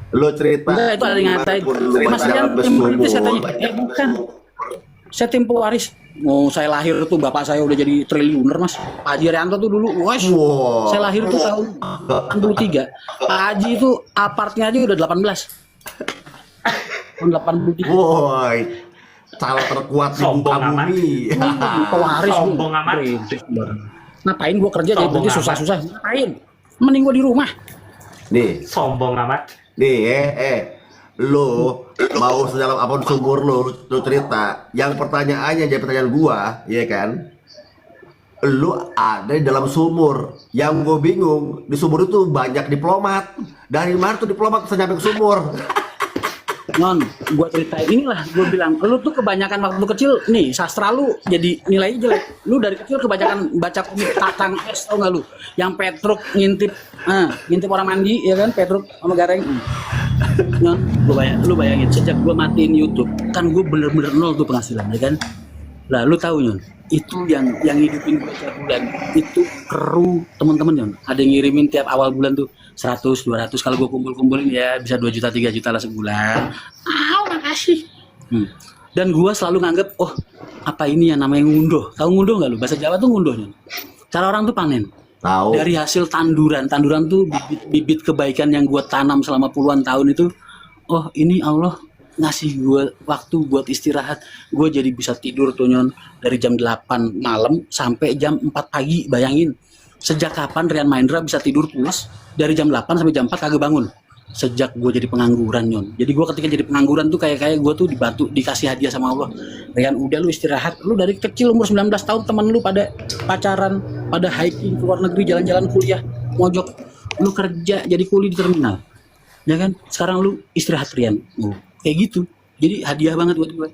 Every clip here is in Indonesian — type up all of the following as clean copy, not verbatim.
Lo cerita Enggak, itu ada yang ngatain. Mas Ian tim perintis katanya. Bukan. Saya tim pewaris. Oh, saya lahir tuh bapak saya udah jadi triliuner, Mas. Pak Haji Arianto tuh dulu, wes. Wow. Saya lahir tuh tahun 83. Pak Haji itu apartnya aja udah 18. Tahun 83. Woi, calon terkuat di muka Sombong amat. bumi. Pewaris gua. Sombong amat. Perintis, bareng. Ngapain gua kerja jadi Sombong perintis amat. susah-susah? Ngapain? Mending gua di rumah. Nih, Sombong amat. lo mau sedalam apapun sumur lo cerita. Yang pertanyaannya jadi pertanyaan gua, ya kan? Lo ada di dalam sumur. Yang gue bingung, di sumur itu banyak diplomat. Dari mana tuh diplomat bisa nyampe ke sumur? Non, gua ceritain inilah, gua bilang, lu tuh kebanyakan waktu kecil nih sastra lu jadi nilainya jelek. Lu dari kecil kebanyakan baca komik Tatang S, tau nggak lu? Yang Petruk ngintip orang mandi, ya kan? Petruk sama Gareng. Non, lu bayangin sejak gua matiin YouTube, kan gua bener-bener nol tuh penghasilan, ya kan? Lah, lu tahu Nyon, itu yang hidupin gua tiap bulan itu kru teman-teman Nyon. Ada yang ngirimin tiap awal bulan tuh 100, 200, kalau gue kumpul-kumpulin ya bisa 2 juta, 3 juta lah sebulan. Makasih. Dan gue selalu nganggep, oh apa ini yang namanya ngunduh. Tahu ngunduh nggak lu? Bahasa Jawa tuh ngunduh. Cara orang tuh panen. Tahu. Dari hasil tanduran. Tanduran tuh bibit kebaikan yang gue tanam selama puluhan tahun itu. Oh ini Allah ngasih gue waktu buat istirahat. Gue jadi bisa tidur tuh Nyon dari jam 8 malam sampai jam 4 pagi. Bayangin. Sejak kapan Rian Mahendra bisa tidur pulas dari jam 8 sampai jam 4 kagak bangun? Sejak gue jadi pengangguran Nyon. Jadi gue ketika jadi pengangguran tuh kayak gue tuh dibantu, dikasih hadiah sama Allah. Rian udah lu istirahat. Lu dari kecil umur 19 tahun temen lu pada pacaran, pada hiking ke luar negeri, jalan-jalan kuliah, mojok. Lu kerja jadi kuli di terminal. Ya kan? Sekarang lu istirahat Rian. Kayak gitu. Jadi hadiah banget buat gue.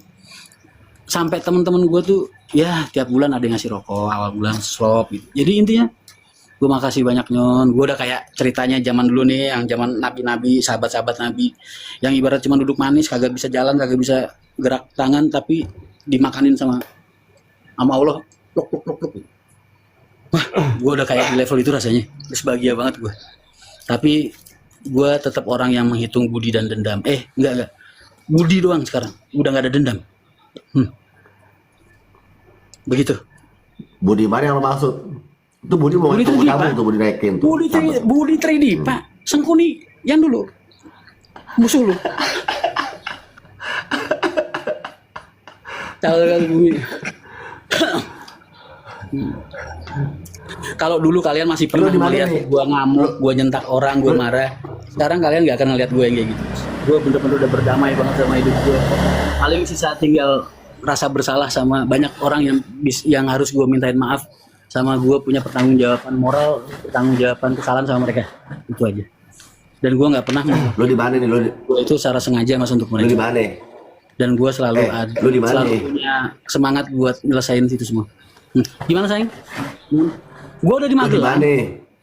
Sampai temen-temen gue tuh ya tiap bulan ada yang ngasih rokok, awal bulan slop gitu. Jadi intinya gue makasih banyak Nyon. Gue udah kayak ceritanya zaman dulu nih, yang zaman nabi-nabi, sahabat-sahabat nabi, yang ibarat cuma duduk manis, kagak bisa jalan, kagak bisa gerak tangan, tapi dimakanin sama Allah. Pluk, pluk, pluk, pluk. Wah, gue udah kayak di level itu rasanya. Terus bahagia banget gue. Tapi gue tetap orang yang menghitung budi dan dendam. Enggak. Budi doang sekarang. Udah nggak ada dendam. Begitu. Budi mana yang lo maksud? Itu Budi mau Budi ketemu 3D, kamu Pak. tuh Budi naikin tuh. Budi 3D, Pak. Sengkuni yang dulu. Musuh lu. Kalau dulu kalian masih pernah Lu di mana melihat nih? gua ngamuk, gua nyentak orang, gua marah. Sekarang kalian nggak akan ngeliat gue yang kayak gitu. Gua bener-bener udah berdamai banget sama hidup gue. Paling sisa tinggal rasa bersalah sama banyak orang yang harus gue mintain maaf, sama gue punya pertanggungjawaban moral, pertanggungjawaban kesalahan sama mereka. Itu aja. Dan gue nggak pernah Lo di mana nih? gue itu secara sengaja Mas untuk Lo di mereka. mana? Dan gue selalu lu di mana selalu nih? punya semangat buat nyelesain itu semua. Gimana sayang? Gue udah di Lo di Magelang, mana?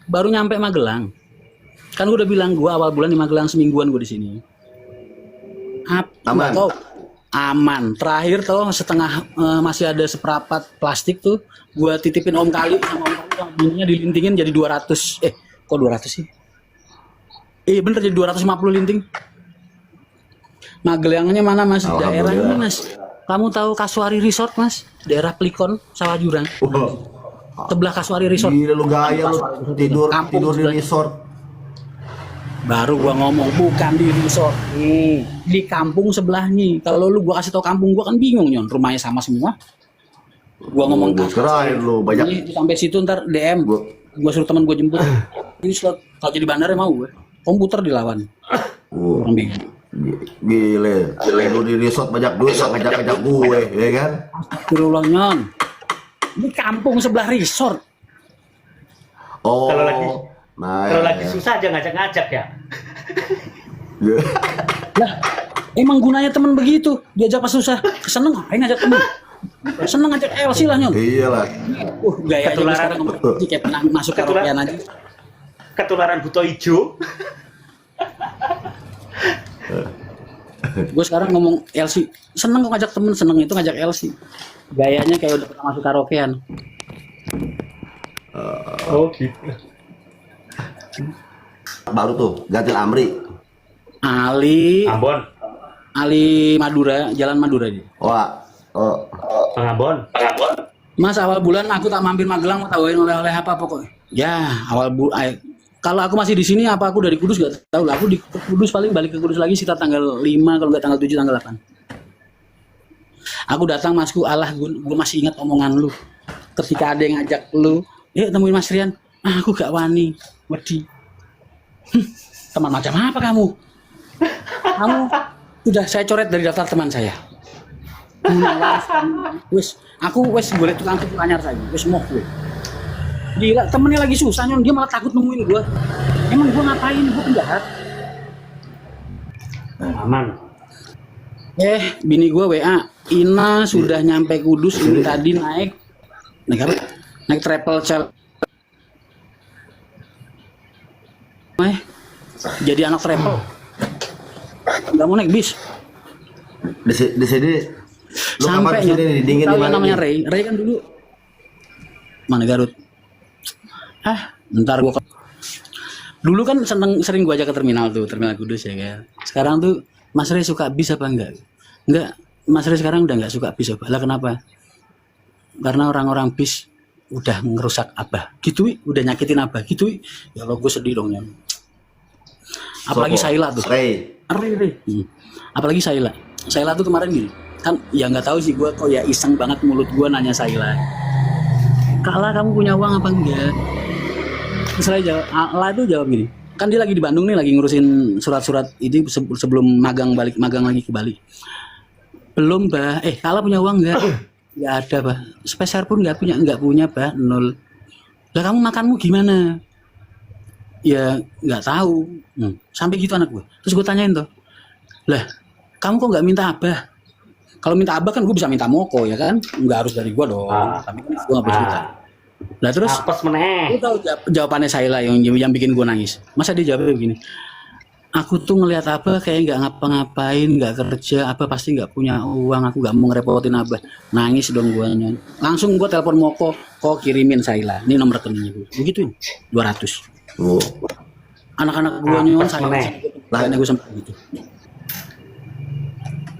baru nyampe Magelang. Kan gue udah bilang gue awal bulan di Magelang, semingguan gue di sini. Aman. Tahu? Aman. Terakhir tau setengah masih ada seperapat plastik tuh, gue titipin Om Kali sama Om Kali yang bininya dilintingin jadi 200. Kok 200 sih? Bener jadi 250 linting. Magelangnya mana Mas? Daerahnya Mas. Kamu tahu Kasuari Resort Mas? Daerah Plikon, Sawah Jurang. Sebelah Kasuari Resort. Gila lu gaya lu tidur Kampung di sebelah. resort. Baru gua ngomong bukan di resort nih, di kampung sebelahnya. Kalau lu gua kasih tau kampung gua kan bingung Nyon, rumahnya sama semua. Gua ngomong Gua kirain lu banyak. ini sampai situ ntar DM. Gua suruh teman gua jemput. Ini slot kalau jadi bandar mau gue. Komputer dilawan. Orang bingung. Gile, lu di resort banyak duit ngajak-ngajak gue, ya kan? Astagfirullah Nyon. Ini kampung sebelah resort. Oh. Kalau lagi susah aja ngajak-ngajak ya. Lah, emang gunanya temen begitu. Diajak pas susah. Seneng ngapain ngajak temen? Seneng ngajak LC lah Nyon. Iyalah. Gaya aja gua Ketularan. sekarang ngomong kayak pernah masuk karaokean aja. Ketularan buto hijau. Gue sekarang ngomong LC, seneng kok ngajak temen, seneng itu ngajak LC. Gayanya kayak udah pernah masuk karaokean. Oh gitu. baru tuh Gantil Amri. Ali Ambon. Madura, Jalan Madura dia. Wah, oh, Pengambon. Mas, awal bulan aku tak mampir Magelang, mau tawain oleh-oleh apa pokoknya. Ya, kalau aku masih di sini, apa aku dari Kudus gak tahu lah. Aku di Kudus paling balik ke Kudus lagi sekitar tanggal 5, kalau nggak tanggal 7, tanggal 8. Aku datang, Masku, Allah, gue masih ingat omongan lu. Ketika ada yang ngajak lu, temuin Mas Rian. Aku gak wani, wedi. Teman macam apa kamu? Kamu udah saya coret dari daftar teman saya. Aku boleh tukang tipu anyar saja. Mau gue. Gila, temennya lagi susah nyon, dia malah takut nemuin gue. Emang gue ngapain? Gue penjahat. Aman. Bini gue WA, Ina sudah nyampe Kudus, ini tadi naik apa? Naik travel cell. Jadi anak travel. Gak mau naik bis. di sini lu Sampai kapan sini dingin di mana namanya nih? Ray kan dulu mana Garut. Ntar gua dulu kan sering gua ajak ke terminal Kudus ya kan. Sekarang tuh Mas Ray suka bis apa enggak? Enggak, Mas Ray sekarang udah enggak suka bis apa? Lah kenapa? Karena orang-orang bis udah ngerusak Abah. Gitu, udah nyakitin Abah. Gitu, ya lo gue sedih dong ya. Apalagi Saila tuh. Ray. Apalagi Saila tuh kemarin gini kan, ya nggak tahu sih gue kok ya iseng banget mulut gue nanya Saila, Kala kamu punya uang apa enggak? Terus saya jawab, Allah itu jawab gini, kan dia lagi di Bandung nih, lagi ngurusin surat-surat ini sebelum magang lagi ke Bali. Belum bah, Kala punya uang enggak? Nggak ada bah, sepeser pun nggak punya bah, 0. Lah kamu makanmu gimana? Ya nggak tahu. Sampai gitu anak gue. Terus gue tanyain tuh, lah kamu kok nggak minta Abah? Kalau minta Abah kan gue bisa minta Moko ya kan, nggak harus dari gue dong. Tapi kan gue nggak bisa minta. Lah terus Apes meneh. lu tahu jawabannya Saila yang bikin gue nangis. Masa dia jawabnya begini, aku tuh ngelihat Abah kayak nggak ngapa-ngapain, nggak kerja, Abah pasti nggak punya uang, aku nggak mau ngerepotin Abah. Nangis dong gue nyon. Langsung gue telepon Moko, kok kirimin Saila, ini nomor rekeningnya gue. Begituin 200. Oh. Anak-anak gue nyon saya gue sampai gitu.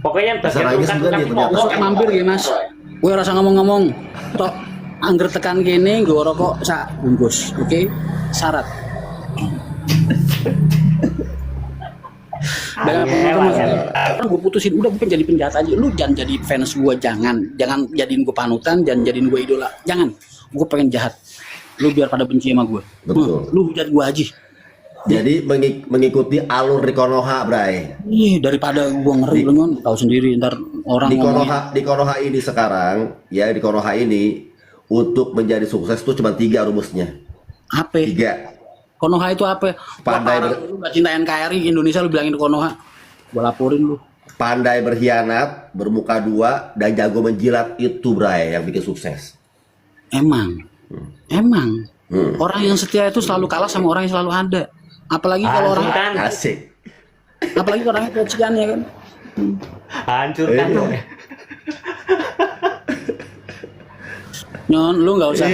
Pokoknya Bisa bagian nangis juga luka-luka dia di ternyata. Moko. Kok mampir ya Mas? Gue rasa ngomong-ngomong, tok angger tekan gini, gue rokok sak bungkus, oke? Syarat. Kan gue putusin, udah gue jadi penjahat aja. Lu jangan jadi fans gue, jangan jadiin gue panutan, jangan jadiin gue idola, jangan. Gue pengen jahat. Lu biar pada benci sama gue. Betul. Lu hujat gue aja. Jadi mengikuti alur di Konoha, Bray. Daripada gue ngeri, lu kan tahu sendiri ntar orang Di Konoha ini sekarang, ya di Konoha ini untuk menjadi sukses tuh cuma 3 rumusnya. apa? 3. Konoha itu apa? Pandai lu gak cinta NKRI Indonesia, lu bilangin Konoha. Gua laporin lu. Pandai berkhianat, bermuka 2, dan jago menjilat, itu Bray yang bikin sukses. Emang. Orang yang setia itu selalu kalah sama orang yang selalu ada. Apalagi kalau orang Hancurkan. Asik. apalagi orangnya kocian ya kan. Hancurkan. Nyon, lu nggak usah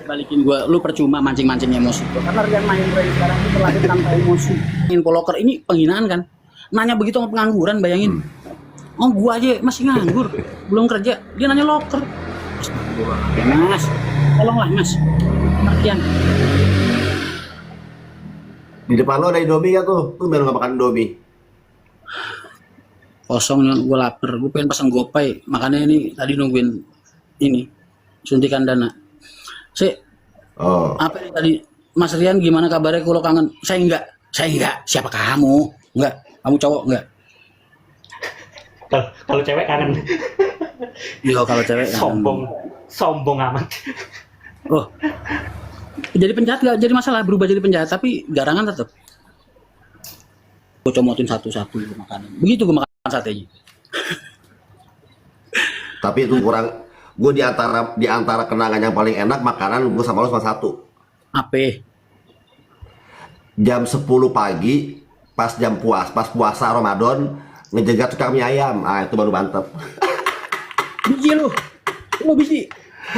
balikin gua, lu percuma mancing-mancing emosi gua. Karena yang main Ray sekarang itu terlahir tanpa emosi. Info loker ini penghinaan kan? Nanya begitu sama pengangguran, bayangin. Oh, gua aja masih nganggur, belum kerja, dia nanya loker. Ya, Mas, tolonglah Mas, pengertian. Di depan lo ada Indomie gak tuh? Tuh biar gak makan Indomie. Kosong Nyon, gua lapar, gua pengen pasang GoPay, makanya ini tadi nungguin ini suntikan dana. Oh. Apa ini tadi, Mas Rian gimana kabarnya kalau kangen? Saya enggak. Siapa kamu? Enggak. Kamu cowok enggak? Kalau cewek kangen. Iya, kalau cewek kangen. Sombong amat. Oh. Jadi penjahat enggak jadi masalah, berubah jadi penjahat, tapi garangan tetap. Gue comotin satu-satu makanan. Begitu gue makan satenya. Tapi itu kurang. Gue di antara kenangan yang paling enak makanan gue sama lo cuma satu. Apa? Jam 10 pagi pas puasa Ramadan ngejegat tukang mie ayam. Ah, itu baru mantep. Biji lu biji.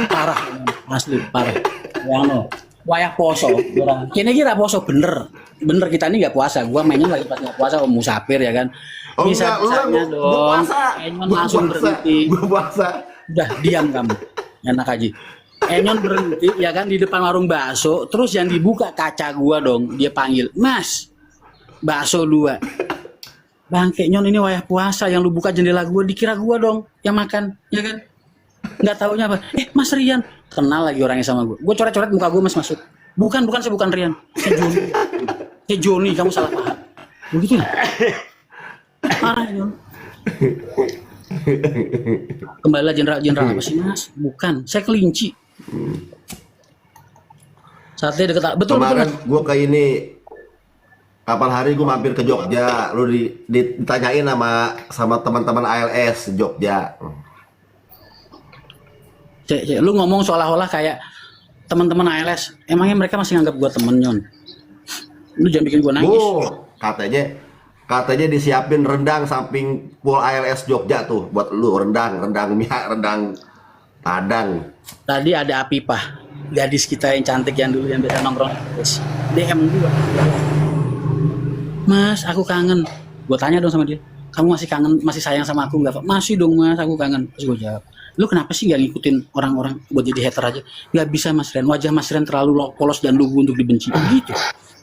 Parah, asli parah. Yang lo. wayah poso. Kini kira poso bener kita ini nggak puasa. Gua mainnya lagi pas nggak puasa, musafir ya kan. Oh Bisa enggak, bisanya gua dong. puasa. Enyon Gua langsung puasa. berhenti. Gua puasa. Udah diam kamu. Enak aja. Enyon berhenti ya kan di depan warung bakso. Terus yang dibuka kaca gua dong. Dia panggil, Mas, bakso 2. Bangke Nyon, ini wayah puasa, yang lu buka jendela gua, dikira gua dong yang makan, ya kan? Nggak taunya apa? Mas Rian, kenal lagi orangnya sama gua. Gua coret-coret muka gua, Mas masuk. Bukan, saya bukan Rian. Joni, kamu salah paham. Begitu ya? Parah Nyon. Kembalilah jenderal apa sih Mas? Bukan, saya kelinci. Saatnya deket, betul. Kemarin gue ke ini kapan hari gue mampir ke Jogja, lu ditanyain sama teman-teman ALS Jogja. Lu ngomong seolah-olah kayak teman-teman ALS, emangnya mereka masih nganggap gua temen Nyon? Lu jangan bikin gua nangis. Katanya disiapin rendang samping pool ALS Jogja tuh buat lu, rendang Padang. Tadi ada Apipah, gadis kita yang cantik yang dulu yang biasa nongkrong, DM gua. Mas, aku kangen. Gue tanya dong sama dia, kamu masih kangen, masih sayang sama aku nggak? Masih dong Mas, aku kangen. Terus gue jawab, lu kenapa sih nggak ngikutin orang-orang buat jadi hater aja? Nggak bisa Mas Ren, wajah Mas Ren terlalu polos dan lugu untuk dibenci. Gitu.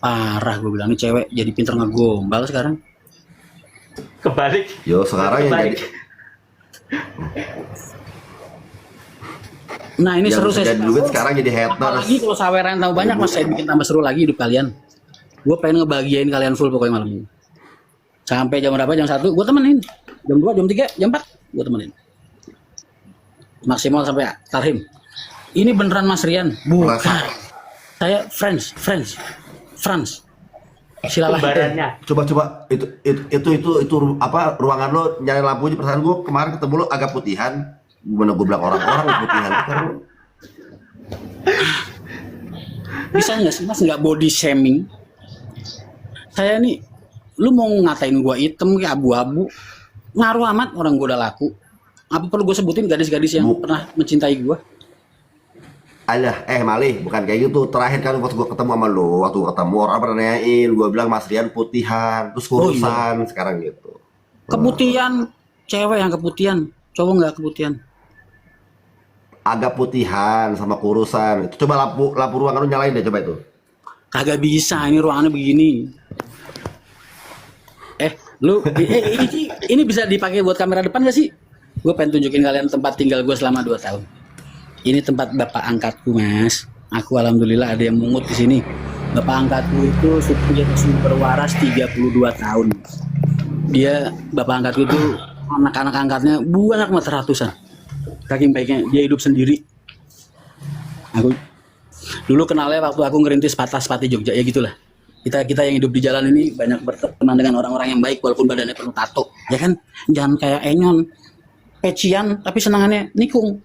Parah, gue bilang, ini cewek jadi pinter ngegombal sekarang. Kebalik. Yo sekarang yang jadi Nah ini yang seru, saya jadi duit sekarang jadi haters. apalagi kalau saweran tahu banyak Mas, saya bikin tambah seru lagi hidup kalian. Gue pengen ngebahagiain kalian full pokoknya malam ini. Sampai jam berapa? Jam 1 gue temenin. Jam 2, jam 3, jam 4 gue temenin. Maksimal sampai tarhim. Ini beneran Mas Rian? Bukan. Saya France. Silalah. Kembarannya. Coba itu apa ruangan lo nyari lampunya, perasaan gue kemarin ketemu lo agak putihan. Gimana gue bilang orang-orang putihan sekarang. Bisa nggak sih Mas nggak body shaming? Saya nih, lu mau ngatain gua hitam kayak abu-abu, ngaruh amat, orang gua udah laku. Apa perlu gue sebutin gadis-gadis yang pernah mencintai gua? Alah, Malih, bukan kayak gitu. Terakhir kan waktu gue ketemu sama lo, waktu ketemu orang pernah nanyain, gue bilang Mas Rian putihan, terus kurusan, sekarang gitu. Keputihan, cewek yang keputihan, cowok nggak keputihan. Agak putihan sama kurusan. Itu coba lampu ruangan lu nyalain deh, coba itu. Kagak bisa, ini ruangannya begini. Ini bisa dipakai buat kamera depan gak sih? Gue pengen tunjukin kalian tempat tinggal gue selama 2 tahun. Ini tempat bapak angkatku Mas. Aku alhamdulillah ada yang mungut di sini. Bapak angkatku itu sudah sumber waras 32 tahun. Dia bapak angkatku itu anak-anak angkatnya banyak banget, ratusan. Saking baiknya dia hidup sendiri. Aku dulu kenalnya waktu aku ngerintis patah sepati Jogja, ya gitulah. Kita yang hidup di jalan ini banyak berteman dengan orang-orang yang baik walaupun badannya penuh tato, ya kan? Jangan kayak Enyon, pecian tapi senangannya nikung.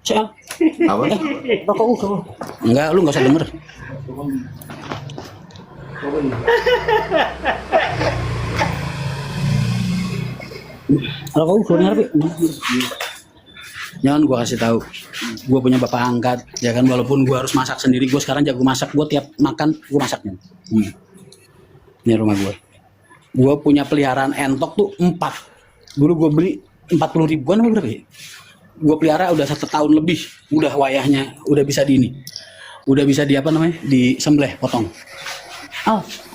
Cel, Apa? rokok. Enggak, lu nggak usah denger. Rokok gue ngerti. Jangan gue kasih tahu, gue punya bapak angkat, ya kan, walaupun gue harus masak sendiri, gue sekarang jago masak, gue tiap makan gue masaknya. Ini rumah gue punya peliharaan entok tuh 4, dulu gue beli 40 ribuan apa berapa ya? Gue pelihara udah 1 tahun lebih, udah wayahnya, udah bisa di apa namanya, disembelih, potong.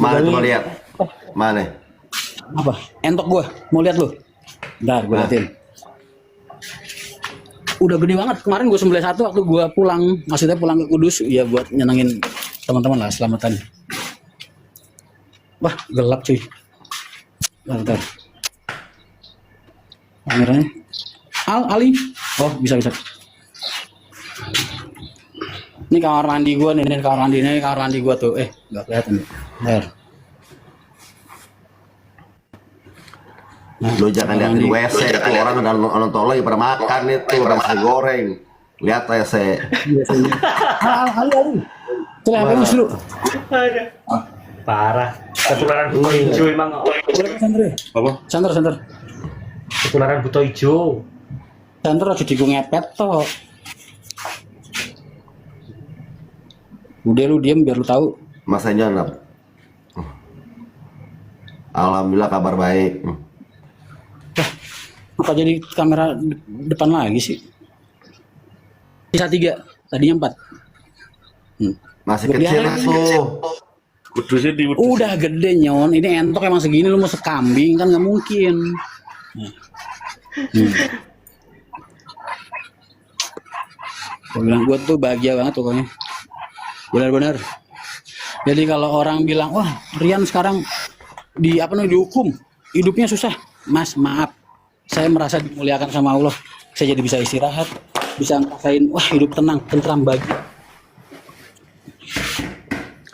Mana tuh mau lihat? Mana? Apa? Entok gue, mau lihat lu? Bentar, gue liatin. Udah gede banget. Kemarin gue sembelih 1 waktu gue pulang, maksudnya pulang ke Kudus, ya buat nyenengin teman-teman lah, selamatan. Wah, gelap cuy. Bentar. Kameranya. Ali. Oh, bisa. Ini kamar mandi gue nih, ini kamar mandi gue tuh. Nggak kelihatan nih. Bentar. Nah, Lu jangan liatin WC itu, orang udah nonton lagi pada makan itu nasi goreng. Lihat WC. Ali. Itu apa nih dulu? Parah. Ketularan buto hijau emang. Apa? Center. Ketularan buto hijau. Center aja digo ngepet toh. Udah lu diem biar lu tahu. Mas Enjanap. Alhamdulillah kabar baik. Apa jadi kamera depan lagi sih? Sisa 3, tadinya 4. Masih Gua kecil biarin. tuh. Kudusnya di Udah gede nyon, ini entok emang segini lu mau sekambing kan nggak mungkin. Gue bilang gue tuh bahagia banget pokoknya. Benar-benar. Jadi kalau orang bilang, wah Rian sekarang dihukum, hidupnya susah. Mas maaf, saya merasa dimuliakan sama Allah. Saya jadi bisa istirahat, bisa ngerasain, wah hidup tenang, tentram, bahagia.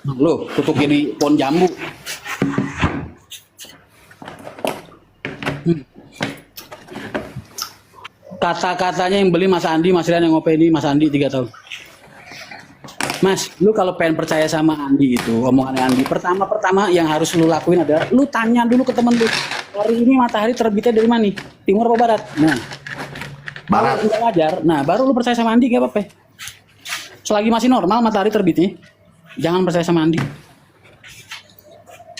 Lo tutup jadi pohon jambu. Kata-katanya yang beli Mas Andi, Mas Rian yang ngopeni Mas Andi 3 tahun. Mas, lu kalau pengen percaya sama Andi itu, omongannya Andi, pertama yang harus lu lakuin adalah lu tanya dulu ke temen lu, hari ini matahari terbitnya dari mana nih? Timur apa barat? Nah, Barat. kalau udah wajar, nah baru lu percaya sama Andi, gak apa-apa. Selagi masih normal matahari terbitnya, jangan percaya sama Andi.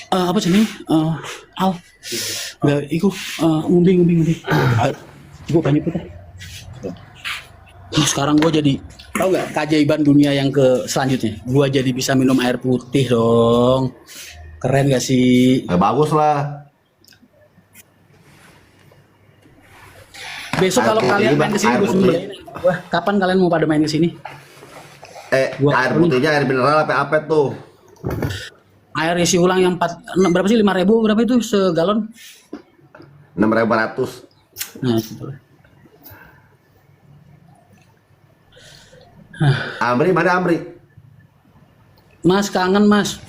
Apa sih ini? Al, nggak, iku, ngumbing. Gue banyak putih. Sekarang gue jadi, tau gak keajaiban dunia yang ke selanjutnya? Gue jadi bisa minum air putih dong. Keren gak sih? Bagus lah. Besok Air kalau putih, kalian main Bang. ke sini Air gue putih. sembelin. Wah, kapan kalian mau pada main ke sini? Air putihnya air mineral apa tuh? Air isi ulang yang berapa sih? 5.000 berapa itu segalon? 6.400. Nah, gitu. Amri mana Amri? Mas kangen mas.